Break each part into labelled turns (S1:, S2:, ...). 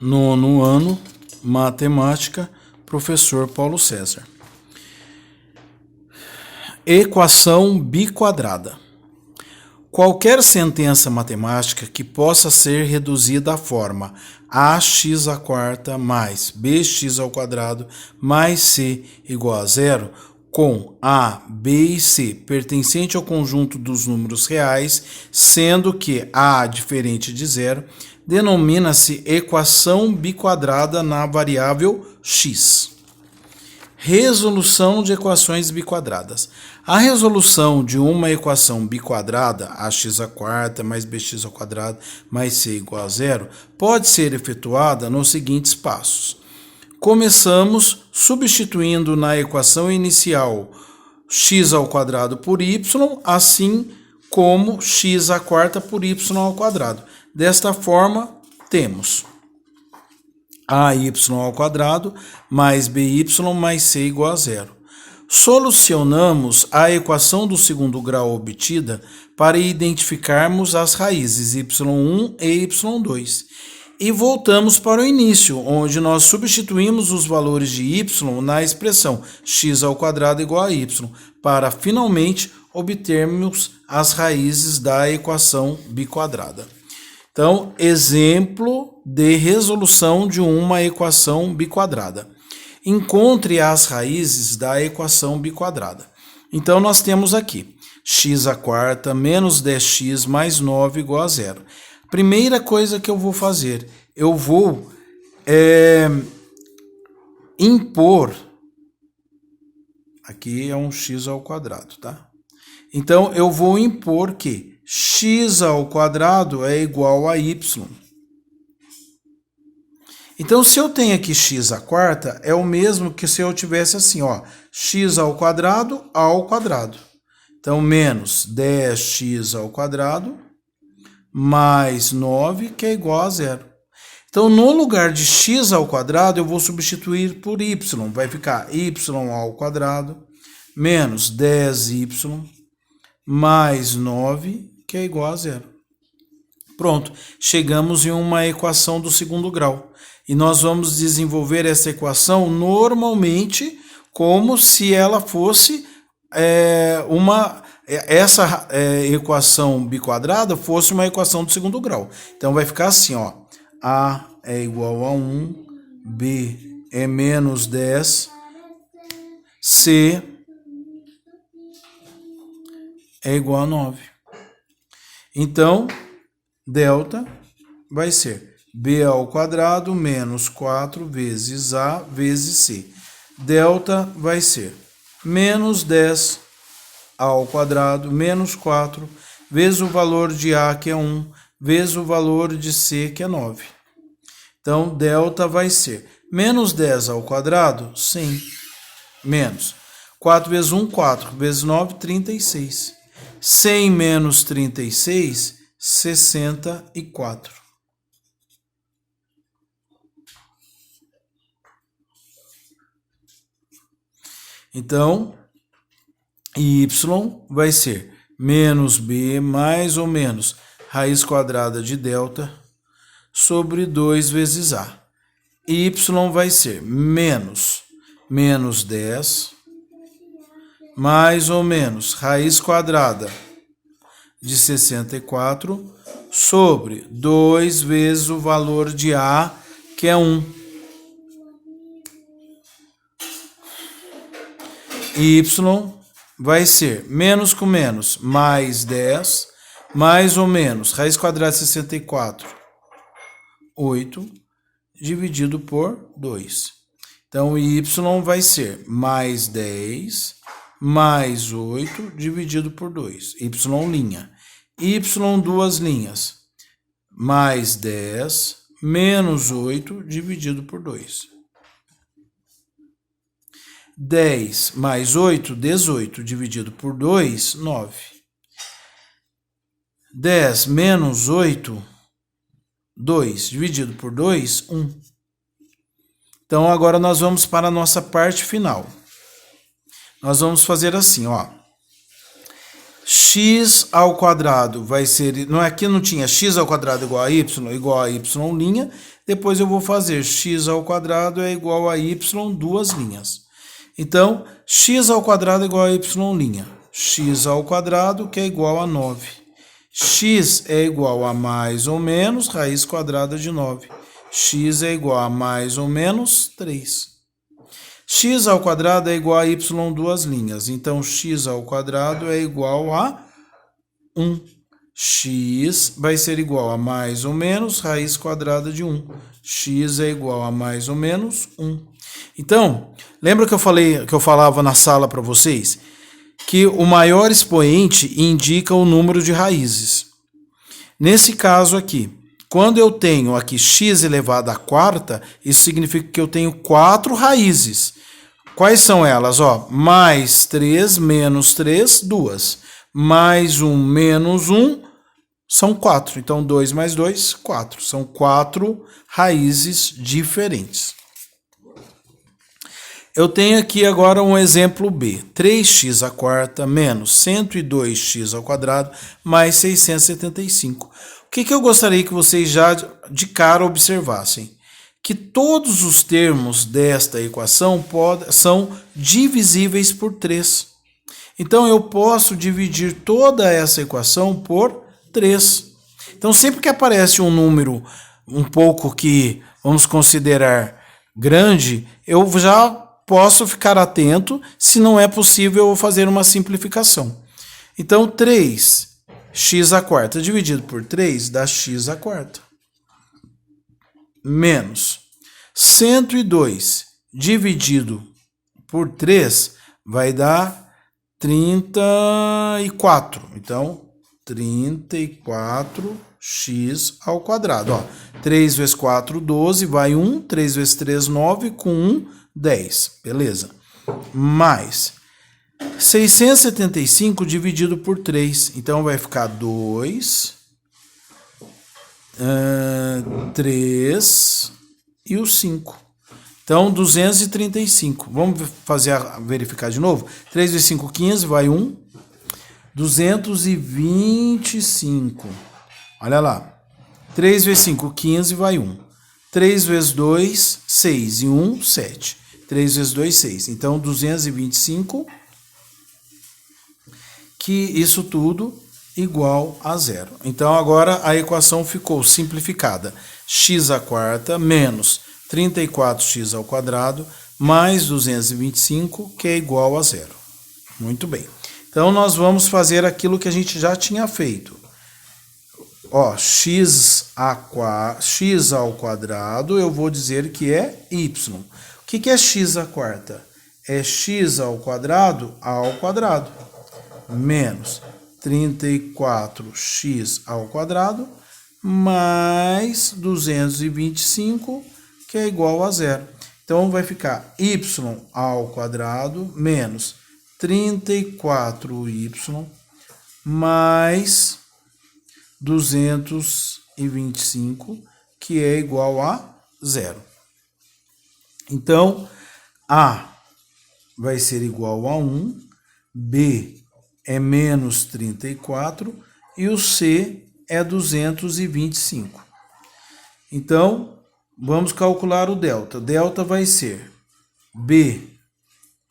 S1: Nono ano, matemática, professor Paulo César. Equação biquadrada. Qualquer sentença matemática que possa ser reduzida à forma ax à quarta mais bx ao quadrado mais c igual a zero, com a, b e c pertencente ao conjunto dos números reais, sendo que a diferente de zero, denomina-se equação biquadrada na variável x. Resolução de equações biquadradas. A resolução de uma equação biquadrada, ax à quarta mais bx ao quadrado mais c igual a zero, pode ser efetuada nos seguintes passos. Começamos substituindo na equação inicial x ao quadrado por y, assim como x à quarta por y ao quadrado. Desta forma, temos AY ao quadrado mais BY mais C igual a zero. Solucionamos a equação do segundo grau obtida para identificarmos as raízes y1 e y2. E voltamos para o início, onde nós substituímos os valores de y na expressão x ao quadrado igual a y, para finalmente obtermos as raízes da equação biquadrada. Então, exemplo de resolução de uma equação biquadrada. Encontre as raízes da equação biquadrada. Então, nós temos aqui x à quarta menos 10x mais 9 igual a zero. Primeira coisa que eu vou fazer, eu vou impor, aqui é um x ao quadrado, tá? Então, eu vou impor que x ao quadrado é igual a y. Então, se eu tenho aqui x à quarta, é o mesmo que se eu tivesse assim, ó, x ao quadrado. Então, menos 10x ao quadrado mais 9, que é igual a zero. Então, no lugar de x ao quadrado, eu vou substituir por y. Vai ficar y ao quadrado menos 10y mais 9, que é igual a zero. Pronto, chegamos em uma equação do segundo grau. E nós vamos desenvolver essa equação normalmente como se ela fosse essa equação biquadrada fosse uma equação do segundo grau. Então vai ficar assim, ó, A é igual a 1, B é menos 10, C é igual a 9. Então, delta vai ser B ao quadrado menos 4 vezes A vezes C. Delta vai ser menos 10 ao quadrado menos 4 vezes o valor de A, que é 1, vezes o valor de C, que é 9. Então, delta vai ser menos 10 ao quadrado, 100, menos 4 vezes 1, 4, vezes 9, 36. 100 menos 36, 64. Então, y vai ser menos b mais ou menos raiz quadrada de delta sobre 2 vezes a. Y vai ser menos 10 mais ou menos raiz quadrada de 64 sobre 2 vezes o valor de A, que é 1. Y vai ser menos com menos, mais 10, mais ou menos raiz quadrada de 64, 8, dividido por 2. Então, y vai ser mais 10, mais 8, dividido por 2. Y'. Y, duas linhas. Mais 10, menos 8, dividido por 2. 10 mais 8, 18, dividido por 2, 9. 10 menos 8, 2, dividido por 2, 1. Então, agora nós vamos para a nossa parte final. Nós vamos fazer assim, ó. X ao quadrado vai ser... Aqui não tinha x ao quadrado igual a y, Depois eu vou fazer x ao quadrado é igual a y, duas linhas. Então, x ao quadrado é igual a y'. X ao quadrado, que é igual a 9. X é igual a mais ou menos raiz quadrada de 9. X é igual a mais ou menos 3. X ao quadrado é igual a y, duas linhas. Então, x ao quadrado é igual a 1. X vai ser igual a mais ou menos raiz quadrada de 1. X é igual a mais ou menos 1. Então, lembra que eu falava na sala para vocês que o maior expoente indica o número de raízes. Nesse caso aqui, quando eu tenho aqui x elevado à quarta, isso significa que eu tenho 4 raízes. Quais são elas? Mais 3 menos 3, 2. Mais 1 menos 1 são 4. Então, 2 mais 2, 4. São 4 raízes diferentes. Eu tenho aqui agora um exemplo B. 3x à quarta menos 102x ao quadrado mais 675. O que eu gostaria que vocês já de cara observassem? Que todos os termos desta equação são divisíveis por 3. Então, eu posso dividir toda essa equação por 3. Então, sempre que aparece um número um pouco que vamos considerar grande, eu já posso ficar atento. Se não é possível, eu vou fazer uma simplificação. Então, 3x à quarta dividido por 3 dá x à quarta. Menos 102 dividido por 3 vai dar 34. Então, 34x ao quadrado. 3 vezes 4, 12, vai 1. 3 vezes 3, 9, com 1, 10. Beleza? Mais 675 dividido por 3. Então, vai ficar 2, 3 e o 5. Então, 235. Vamos verificar de novo? 3 vezes 5, 15, vai 1. 225. Olha lá. 3 vezes 5, 15, vai 1. 3 vezes 2, 6. E 1, 7. 3 vezes 2, 6. Então, 225, que isso tudo igual a 0. Então, agora a equação ficou simplificada. X à quarta menos 34x ao quadrado mais 225, que é igual a 0. Muito bem. Então, nós vamos fazer aquilo que a gente já tinha feito. X ao quadrado, eu vou dizer que é y. O que é x à quarta? É x ao quadrado menos 34x ao quadrado mais 225, que é igual a 0. Então, vai ficar y ao quadrado menos 34y mais 225, que é igual a 0. Então, A vai ser igual a 1, B é menos 34 e o C é 225. Então, vamos calcular o delta. Delta vai ser B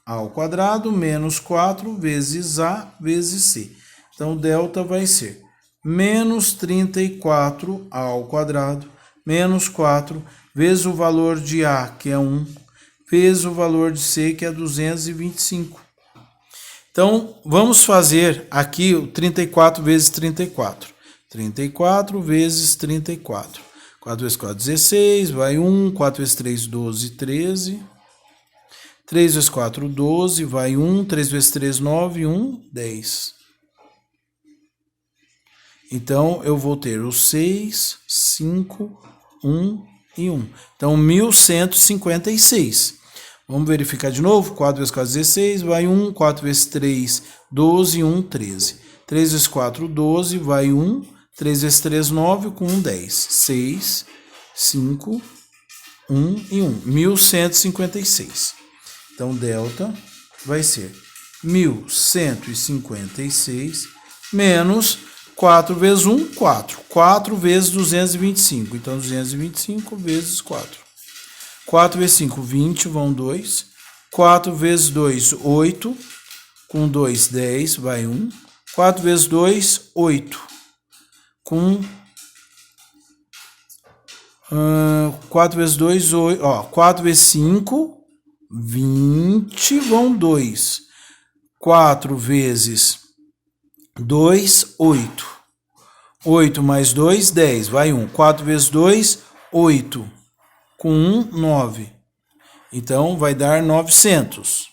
S1: ao quadrado menos 4 vezes A vezes C. Então, delta vai ser menos 34 ao quadrado menos 4 vezes o valor de A, que é 1, vezes o valor de C, que é 225. Então, vamos fazer aqui o 34 vezes 34. 34 vezes 34. 4 vezes 4, 16, vai 1. 4 vezes 3, 12, 13. 3 vezes 4, 12, vai 1. 3 vezes 3, 9, 1, 10. Então, eu vou ter o 6, 5, 1 e 1. Então, 1156. Vamos verificar de novo. 4 vezes 4, 16, vai 1. 4 vezes 3, 12, 1, 13. 3 vezes 4, 12, vai 1. 3 vezes 3, 9, com 1, 10. 6, 5, 1 e 1. 1156. Então, delta vai ser 1156 menos 4 vezes 1, 4. 4 vezes 225. Então, 225 vezes 4. 4 vezes 5, 20, vão 2. 4 vezes 2, 8. Com 2, 10, vai 1. 4 vezes 2, 8. Com 4 vezes 2, 8. Ó, 4 vezes 5, 20, vão 2. 4 vezes 2, 8. 8 mais 2, 10, vai 1. 4 vezes 2, 8. Com 1, 9. Então, vai dar 900.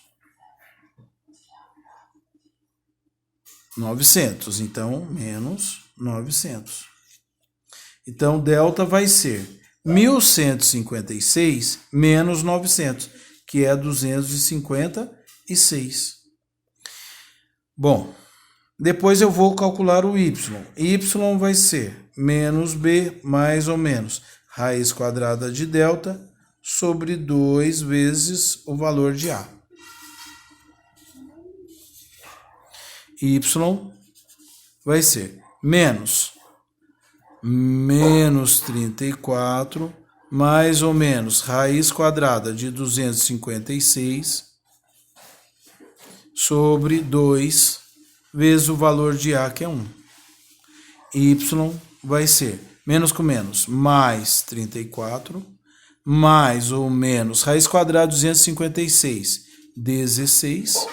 S1: 900. Então, menos 900. Então, delta vai ser 1.156 menos 900, que é 256. Bom, depois eu vou calcular o y. Y vai ser menos b mais ou menos raiz quadrada de delta sobre 2 vezes o valor de a. Y vai ser menos 34 mais ou menos raiz quadrada de 256 sobre 2 vezes o valor de a, que é 1. Y vai ser menos com menos, mais 34, mais ou menos raiz quadrada de 256, 16,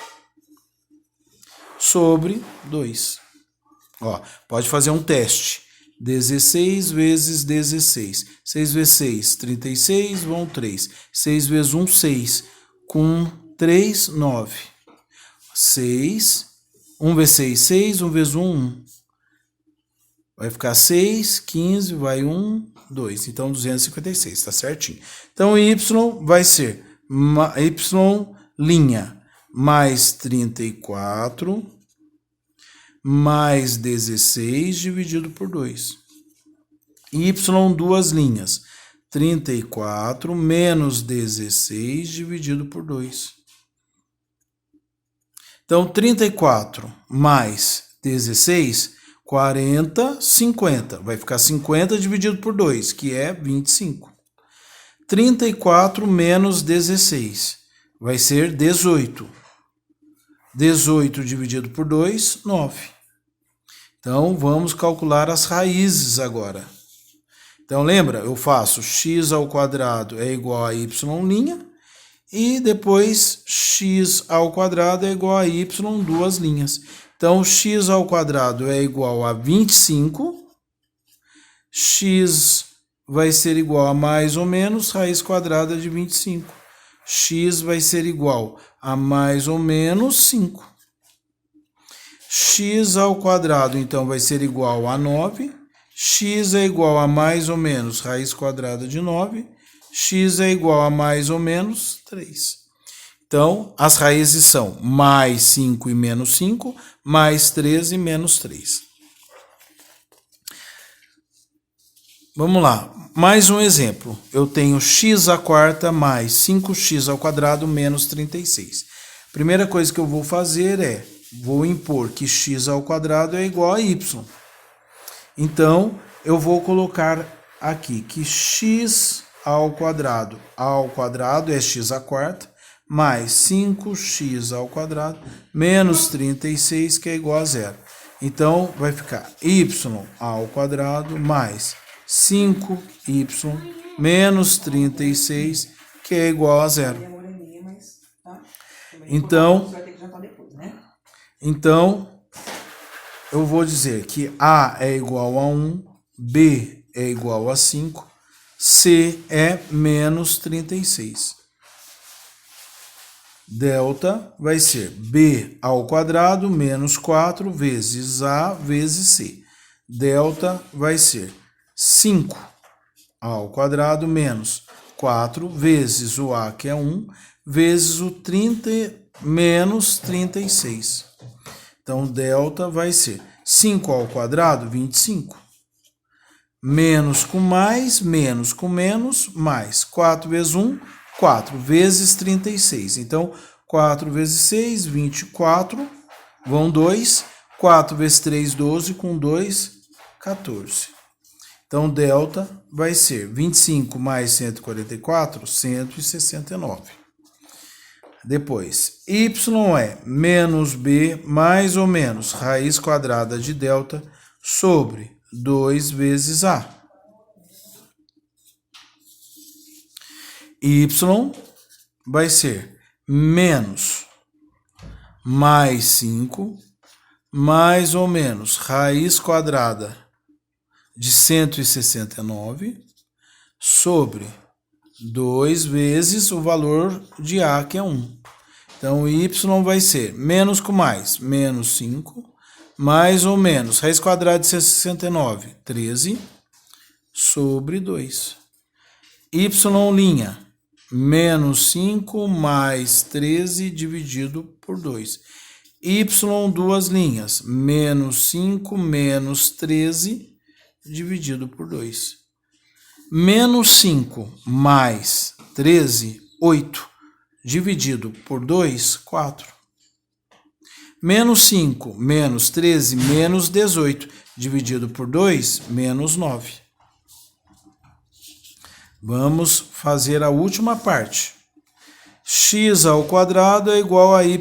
S1: sobre 2. Ó, pode fazer um teste. 16 vezes 16. 6 vezes 6, 36, vão 3. 6 vezes 1, 6. Com 3, 9. 6. 1 vezes 6, 6. 1 vezes 1, 1. Vai ficar 6, 15, vai 1, 2. Então, 256, tá certinho. Então, y vai ser y' mais 34 mais 16 dividido por 2. Y, duas linhas. 34 menos 16 dividido por 2. Então, 34 mais 16, 40, 50. Vai ficar 50 dividido por 2, que é 25. 34 menos 16 vai ser 18. 18 dividido por 2, 9. Então, vamos calcular as raízes agora. Então, lembra? Eu faço x ao quadrado é igual a y', e depois x ao quadrado é igual a y, duas linhas. Então, x ao quadrado é igual a 25. X vai ser igual a mais ou menos raiz quadrada de 25. X vai ser igual a mais ou menos 5. X ao quadrado, então, vai ser igual a 9. X é igual a mais ou menos raiz quadrada de 9. X é igual a mais ou menos 3. Então, as raízes são mais 5 e menos 5, mais 13 e menos 3. Vamos lá, mais um exemplo. Eu tenho x à quarta mais 5x ao quadrado menos 36. Primeira coisa que eu vou fazer é, vou impor que x ao quadrado é igual a y. Então, eu vou colocar aqui que x ao quadrado é x à quarta, mais 5x ao quadrado, menos 36, que é igual a zero. Então, vai ficar y ao quadrado mais 5y menos 36, que é igual a zero. Então, eu vou dizer que A é igual a 1, B é igual a 5, C é menos 36. Delta vai ser B ao quadrado menos 4 vezes A vezes C. Delta vai ser 5 ao quadrado menos 4 vezes o A, que é 1, vezes o 30 menos 36. Então, delta vai ser 5 ao quadrado, 25. Menos com mais, menos com menos, mais 4 vezes 1, 4 vezes 36. Então, 4 vezes 6, 24, vão 2. 4 vezes 3, 12, com 2, 14. Então, delta vai ser 25 mais 144, 169. Depois, y é menos b mais ou menos raiz quadrada de delta sobre 2 vezes a. Y vai ser menos mais 5 mais ou menos raiz quadrada de 169 sobre 2 vezes o valor de a, que é 1. Então, y vai ser menos com mais, menos 5, mais ou menos raiz quadrada de 169, 13, sobre 2. Y', menos 5 mais 13 dividido por 2. Y, duas linhas, menos 5 menos 13 dividido por 2. Menos 5 mais 13, 8, dividido por 2, 4. Menos 5 menos 13 menos 18, dividido por 2, menos 9. Vamos fazer a última parte. X ao quadrado é igual a y'.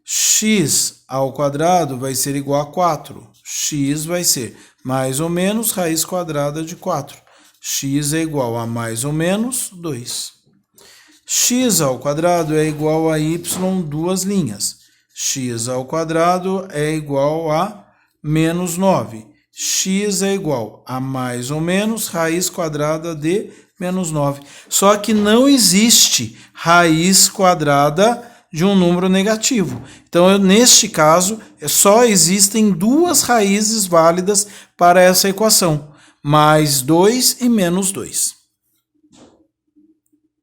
S1: X ao quadrado vai ser igual a 4. X vai ser mais ou menos raiz quadrada de 4. X é igual a mais ou menos 2. X ao quadrado é igual a y, duas linhas. X ao quadrado é igual a menos 9. X é igual a mais ou menos raiz quadrada de menos 9. Só que não existe raiz quadrada de um número negativo. Então, neste caso, só existem duas raízes válidas para essa equação, mais 2 e menos 2.